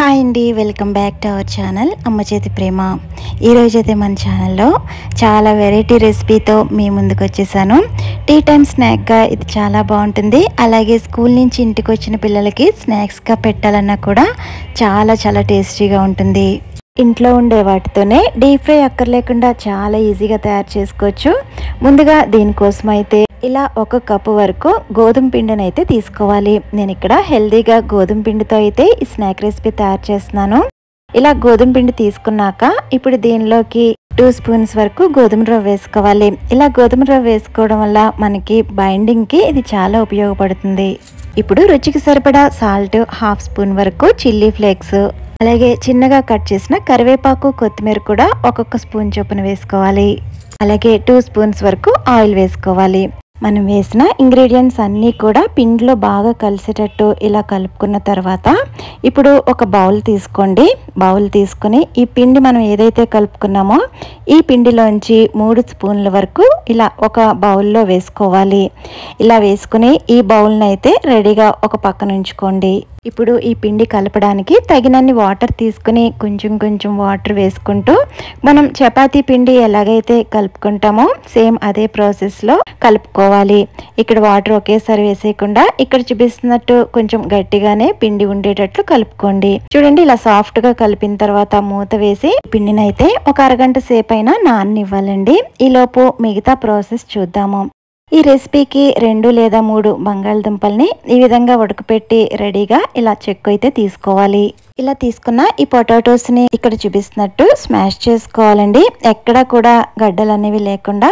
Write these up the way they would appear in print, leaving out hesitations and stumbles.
Hi అండి, welcome back to our channel అమ్మ చేతి ప్రేమ. ఈరోజైతే మన ఛానల్లో చాలా వెరైటీ రెసిపీతో మీ ముందుకు వచ్చేసాను. టీ టైం స్నాక్గా ఇది చాలా బాగుంటుంది. అలాగే స్కూల్ నుంచి ఇంటికి వచ్చిన పిల్లలకి స్నాక్స్గా పెట్టాలన్నా కూడా చాలా టేస్టీగా ఉంటుంది. ఇంట్లో ఉండే వాటితోనే డీప్ ఫ్రై అక్కర్లేకుండా చాలా ఈజీగా తయారు చేసుకోవచ్చు. ముందుగా దీనికోసం అయితే ఇలా 1 కప్పు వరకు గోధుమ పిండిని అయితే తీసుకోవాలి. నేను ఇక్కడ హెల్దీగా గోధుమ పిండితో అయితే ఈ స్నాక్ రెసిపీ తయారు చేస్తున్నాను. ఇలా గోధుమ పిండి తీసుకున్నాక ఇప్పుడు దీనిలోకి 2 స్పూన్స్ వరకు గోధుమ రవ్వ వేసుకోవాలి. ఇలా గోధుమ రవ్వ వేసుకోవడం వల్ల మనకి బైండింగ్కి ఇది చాలా ఉపయోగపడుతుంది. ఇప్పుడు రుచికి సరిపడా సాల్ట్, 1/2 స్పూన్ వరకు చిల్లీ ఫ్లేక్స్, అలాగే చిన్నగా కట్ చేసిన కరివేపాకు, కొత్తిమీర కూడా 1 స్పూన్ చొప్పున వేసుకోవాలి. అలాగే 2 స్పూన్స్ వరకు ఆయిల్ వేసుకోవాలి. మనం వేసిన ఇంగ్రీడియంట్స్ అన్నీ కూడా పిండిలో బాగా కలిసేటట్టు ఇలా కలుపుకున్న తర్వాత ఇప్పుడు ఒక బౌల్ తీసుకోండి. బౌల్ తీసుకొని ఈ పిండి మనం ఏదైతే కలుపుకున్నామో ఈ పిండిలోంచి 3 స్పూన్ల వరకు ఇలా ఒక బౌల్లో వేసుకోవాలి. ఇలా వేసుకుని ఈ బౌల్ని అయితే రెడీగా ఒక పక్కన ఉంచుకోండి. ఇప్పుడు ఈ పిండి కలపడానికి తగినన్ని వాటర్ తీసుకుని కొంచెం వాటర్ వేసుకుంటూ మనం చపాతీ పిండి ఎలాగైతే కలుపుకుంటామో సేమ్ అదే ప్రాసెస్లో కలుపుకోవాలి. ఇక్కడ వాటర్ ఒకేసారి వేసేయకుండా ఇక్కడ చూపిస్తున్నట్టు కొంచెం గట్టిగానే పిండి ఉండేటట్లు కలుపుకోండి. చూడండి, ఇలా సాఫ్ట్గా కలిపిన తర్వాత మూత వేసి పిండిని అయితే ఒక అరగంట సేపు అయినా నాననివ్వాలండి. ఈలోపు మిగతా ప్రాసెస్ చూద్దాము. ఈ రెసిపీకి 2 లేదా 3 బంగాళదుంపల్ని ఈ విధంగా ఉడకపెట్టి రెడీగా ఇలా చెక్కు అయితే తీసుకోవాలి. ఇలా తీసుకున్న ఈ పొటాటోస్ని ఇక్కడ చూపిస్తున్నట్టు స్మాష్ చేసుకోవాలండి. ఎక్కడ కూడా గడ్డలు అనేవి లేకుండా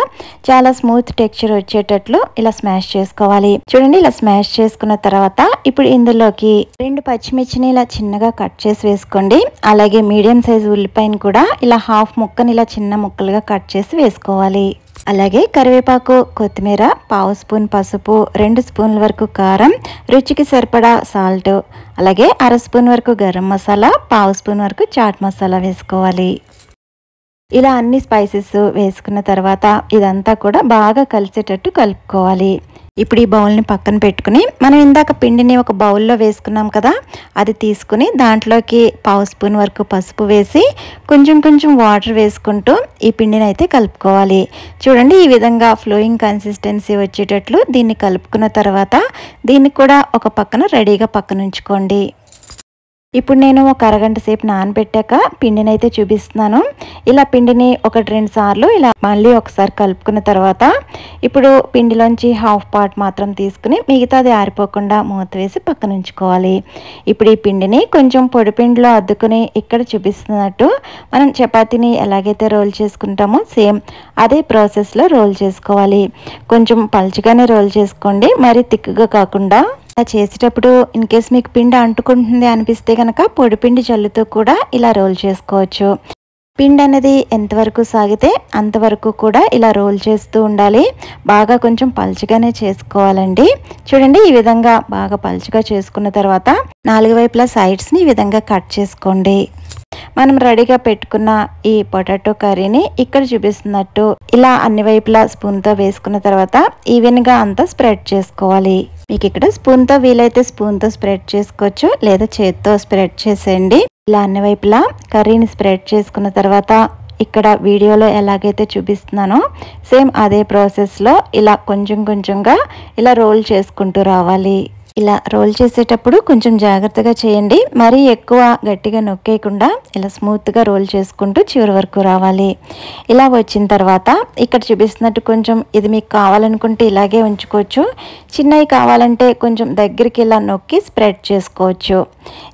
చాలా స్మూత్ టెక్స్చర్ వచ్చేటట్లు ఇలా స్మాష్ చేసుకోవాలి. చూడండి, ఇలా స్మాష్ చేసుకున్న తర్వాత ఇప్పుడు ఇందులోకి 2 పచ్చిమిర్చిని ఇలా చిన్నగా కట్ చేసి వేసుకోండి. అలాగే మీడియం సైజు ఉల్లిపాయను కూడా ఇలా 1/2 ముక్కని ఇలా చిన్న ముక్కలుగా కట్ చేసి వేసుకోవాలి. అలాగే కరివేపాకు, కొత్తిమీర, 1/2 స్పూన్ పసుపు, 2 స్పూన్ల వరకు కారం, రుచికి సరిపడా సాల్ట్, అలాగే 1/2 స్పూన్ వరకు గరం మసాలా, 1/2 స్పూన్ వరకు చాట్ మసాలా వేసుకోవాలి. ఇలా అన్ని స్పైసెస్ వేసుకున్న తర్వాత ఇదంతా కూడా బాగా కలిసేటట్టు కలుపుకోవాలి. ఇప్పుడు ఈ బౌల్ని పక్కన పెట్టుకుని మనం ఇందాక పిండిని ఒక బౌల్లో వేసుకున్నాం కదా, అది తీసుకుని దాంట్లోకి 1/2 స్పూన్ వరకు పసుపు వేసి కొంచెం వాటర్ వేసుకుంటూ ఈ పిండిని అయితే కలుపుకోవాలి. చూడండి, ఈ విధంగా ఫ్లోయింగ్ కన్సిస్టెన్సీ వచ్చేటట్లు దీన్ని కలుపుకున్న తర్వాత దీన్ని కూడా ఒక పక్కన రెడీగా పక్కన ఉంచుకోండి. ఇప్పుడు నేను ఒక అరగంట సేపు నానబెట్టాక పిండిని అయితే చూపిస్తున్నాను. ఇలా పిండిని 1-2 సార్లు ఇలా మళ్ళీ ఒకసారి కలుపుకున్న తర్వాత ఇప్పుడు పిండిలోంచి 1/2 పార్ట్ మాత్రం తీసుకుని మిగతాది ఆరిపోకుండా మూత వేసి పక్కన ఉంచుకోవాలి. ఇప్పుడు ఈ పిండిని కొంచెం పొడి పిండిలో అద్దుకుని ఇక్కడ చూపిస్తున్నట్టు మనం చపాతీని ఎలాగైతే రోల్ చేసుకుంటామో సేమ్ అదే ప్రాసెస్లో రోల్ చేసుకోవాలి. కొంచెం పల్చగానే రోల్ చేసుకోండి, మరి థిక్గా కాకుండా. ఇలా చేసేటప్పుడు ఇన్ కేస్ మీకు పిండి అంటుకుంటుంది అనిపిస్తే కనుక పొడిపిండి జల్లుతో కూడా ఇలా రోల్ చేసుకోవచ్చు. పిండి అనేది ఎంతవరకు సాగితే అంతవరకు కూడా ఇలా రోల్ చేస్తూ ఉండాలి. బాగా కొంచెం పల్చగానే చేసుకోవాలండి. చూడండి, ఈ విధంగా బాగా పల్చగా చేసుకున్న తర్వాత 4 వైపులా సైడ్స్ని ఈ విధంగా కట్ చేసుకోండి. మనం రెడీగా పెట్టుకున్న ఈ పొటాటో కర్రీని ఇక్కడ చూపిస్తున్నట్టు ఇలా అన్ని వైపులా స్పూన్తో వేసుకున్న తర్వాత ఈవెన్గా అంతా స్ప్రెడ్ చేసుకోవాలి. మీకు ఇక్కడ స్పూన్తో వీలైతే స్పూన్తో స్ప్రెడ్ చేసుకోవచ్చు, లేదా చేత్తో స్ప్రెడ్ చేసేయండి. ఇలా అన్ని వైపులా కర్రీని స్ప్రెడ్ చేసుకున్న తర్వాత ఇక్కడ వీడియోలో ఎలాగైతే చూపిస్తున్నానో సేమ్ అదే ప్రాసెస్లో ఇలా కొంచెంగా ఇలా రోల్ చేసుకుంటూ రావాలి. ఇలా రోల్ చేసేటప్పుడు కొంచెం జాగ్రత్తగా చేయండి. మరీ ఎక్కువ గట్టిగా నొక్కేయకుండా ఇలా స్మూత్గా రోల్ చేసుకుంటూ చివరి వరకు రావాలి. ఇలా వచ్చిన తర్వాత ఇక్కడ చూపిస్తున్నట్టు కొంచెం ఇది మీకు కావాలనుకుంటే ఇలాగే ఉంచుకోవచ్చు. చిన్నవి కావాలంటే కొంచెం దగ్గరికి ఇలా నొక్కి స్ప్రెడ్ చేసుకోవచ్చు.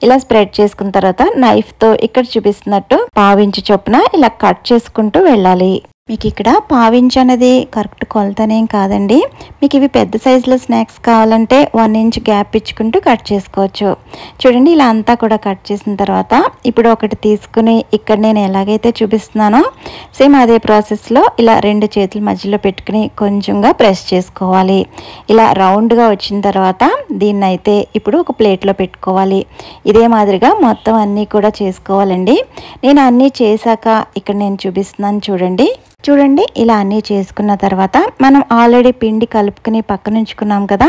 ఇలా స్ప్రెడ్ చేసుకున్న తర్వాత నైఫ్తో ఇక్కడ చూపిస్తున్నట్టు 1/2 ఇంచు చొప్పున ఇలా కట్ చేసుకుంటూ వెళ్ళాలి. మీకు ఇక్కడ 1/2 ఇంచ్ అనేది కరెక్ట్ కొలతనేం కాదండి. మీకు ఇవి పెద్ద సైజులో స్నాక్స్ కావాలంటే 1 ఇంచ్ గ్యాప్ ఇచ్చుకుంటూ కట్ చేసుకోవచ్చు. చూడండి, ఇలా అంతా కూడా కట్ చేసిన తర్వాత ఇప్పుడు ఒకటి తీసుకుని ఇక్కడ నేను ఎలాగైతే చూపిస్తున్నానో సేమ్ అదే ప్రాసెస్లో ఇలా 2 చేతుల మధ్యలో పెట్టుకుని కొంచెంగా ప్రెస్ చేసుకోవాలి. ఇలా రౌండ్గా వచ్చిన తర్వాత దీన్ని అయితే ఇప్పుడు ఒక ప్లేట్లో పెట్టుకోవాలి. ఇదే మాదిరిగా మొత్తం అన్నీ కూడా చేసుకోవాలండి. నేను అన్నీ చేశాక ఇక్కడ నేను చూపిస్తున్నాను చూడండి. చూడండి ఇలా అన్నీ చేసుకున్న తర్వాత మనం ఆల్రెడీ పిండి కలుపుకుని పక్కనుంచుకున్నాం కదా,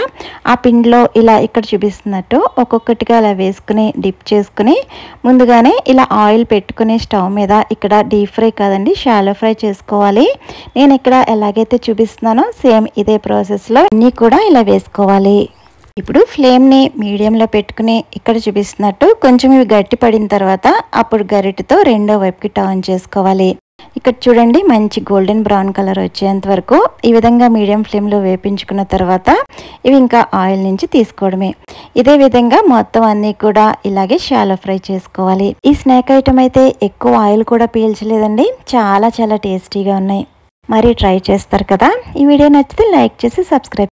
ఆ పిండిలో ఇలా ఇక్కడ చూపిస్తున్నట్టు ఒక్కొక్కటిగా అలా వేసుకుని డిప్ చేసుకుని ముందుగానే ఇలా ఆయిల్ పెట్టుకుని స్టవ్ మీద ఇక్కడ డీప్ ఫ్రై కాదండి షాలో ఫ్రై చేసుకోవాలి. నేను ఇక్కడ ఎలాగైతే చూపిస్తున్నానో సేమ్ ఇదే ప్రాసెస్లో అన్నీ కూడా ఇలా వేసుకోవాలి. ఇప్పుడు ఫ్లేమ్ని మీడియంలో పెట్టుకుని ఇక్కడ చూపిస్తున్నట్టు కొంచెం ఇవి గట్టి పడిన తర్వాత అప్పుడు గరిటెతో రెండో వైపుకి టర్న్ చేసుకోవాలి. ఇక్కడ చూడండి మంచి గోల్డెన్ బ్రౌన్ కలర్ వచ్చేంత వరకు ఈ విధంగా మీడియం ఫ్లేమ్లో వేపించుకున్న తర్వాత ఇవి ఇంకా ఆయిల్ నుంచి తీసుకోవడమే. ఇదే విధంగా మొత్తం అన్నీ కూడా ఇలాగే షాలో ఫ్రై చేసుకోవాలి. ఈ స్నాక్ ఐటమ్ అయితే ఎక్కువ ఆయిల్ కూడా పీల్చలేదండి, చాలా చాలా టేస్టీగా ఉన్నాయి. మరి ట్రై చేస్తారు కదా. ఈ వీడియో నచ్చితే లైక్ చేసి సబ్స్క్రైబ్